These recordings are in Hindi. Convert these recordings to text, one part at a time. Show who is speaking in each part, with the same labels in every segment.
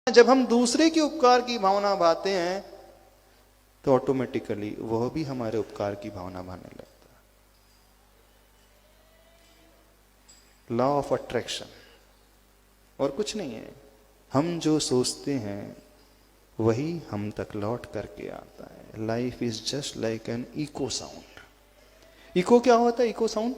Speaker 1: जब हम दूसरे के उपकार की भावना भाते हैं तो ऑटोमेटिकली वह भी हमारे उपकार की भावना भाने लगता है। लॉ ऑफ अट्रैक्शन और कुछ नहीं है। हम जो सोचते हैं वही हम तक लौट करके आता है। Life is just like an echo sound. Echo क्या होता है? इको साउंड,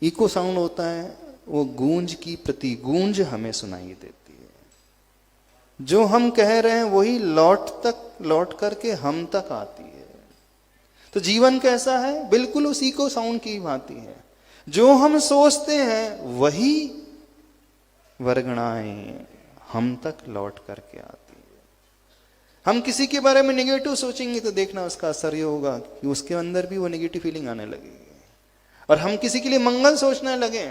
Speaker 1: इको साउंड होता है वो गूंज की प्रति गूंज हमें सुनाई देती है। जो हम कह रहे हैं वही लौट करके हम तक आती है। तो जीवन कैसा है? बिल्कुल उसी को साउंड की भांति है। जो हम सोचते हैं वही वर्गणाएं हम तक लौट करके आती है। हम किसी के बारे में नेगेटिव सोचेंगे तो देखना उसका असर ये होगा कि उसके अंदर भी वो नेगेटिव फीलिंग आने लगेगी। और हम किसी के लिए मंगल सोचने लगे,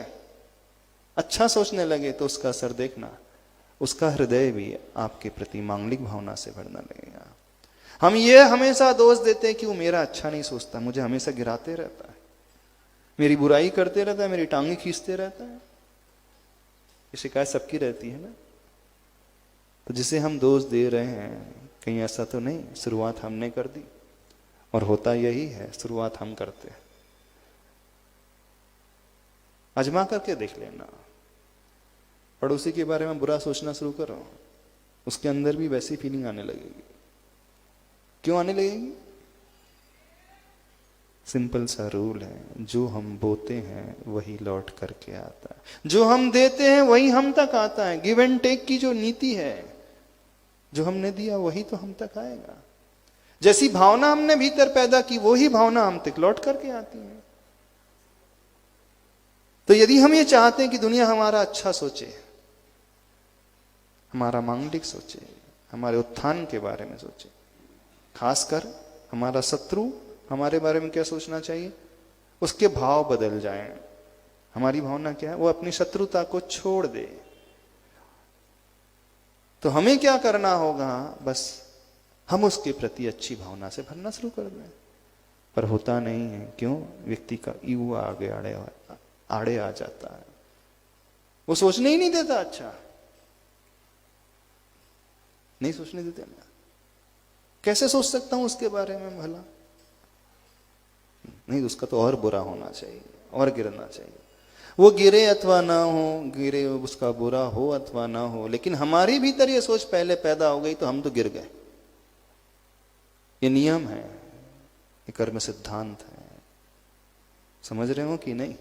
Speaker 1: अच्छा सोचने लगे, तो उसका असर देखना, उसका हृदय भी आपके प्रति मांगलिक भावना से भरने लगेगा। हम ये हमेशा दोष देते हैं कि वो मेरा अच्छा नहीं सोचता, मुझे हमेशा गिराते रहता है, मेरी बुराई करते रहता है, मेरी टांगे खींचते रहता है। ये शिकायत सबकी रहती है ना। तो जिसे हम दोष दे रहे हैं कहीं ऐसा तो नहीं शुरुआत हमने कर दी? और होता यही है, शुरुआत हम करते हैं। आजमा करके देख लेना। पड़ोसी के बारे में बुरा सोचना शुरू करो, उसके अंदर भी वैसी फीलिंग आने लगेगी। क्यों आने लगेगी? सिंपल सा रूल है, जो हम बोते हैं वही लौट करके आता है, जो हम देते हैं वही हम तक आता है। गिव एंड टेक की जो नीति है, जो हमने दिया वही तो हम तक आएगा। जैसी भावना हमने भीतर पैदा की वही भावना हम तक लौट करके आती है। तो यदि हम ये चाहते हैं कि दुनिया हमारा अच्छा सोचे, हमारा मांगलिक सोचे, हमारे उत्थान के बारे में सोचे, खासकर हमारा शत्रु हमारे बारे में क्या सोचना चाहिए, उसके भाव बदल जाएं। हमारी भावना क्या है? वो अपनी शत्रुता को छोड़ दे। तो हमें क्या करना होगा? बस हम उसके प्रति अच्छी भावना से भरना शुरू कर दें। पर होता नहीं है। क्यों? व्यक्ति का ईगो आगे आड़े आ जाता है, वो सोचने ही नहीं देता। अच्छा नहीं सोचने देते ना। कैसे सोच सकता हूं उसके बारे में भला? नहीं, उसका तो और बुरा होना चाहिए, और गिरना चाहिए। वो गिरे अथवा ना हो, गिरे उसका बुरा हो अथवा ना हो, लेकिन हमारी भीतर ये सोच पहले पैदा हो गई तो हम तो गिर गए। ये नियम है, ये कर्म सिद्धांत है। समझ रहे हो कि नहीं?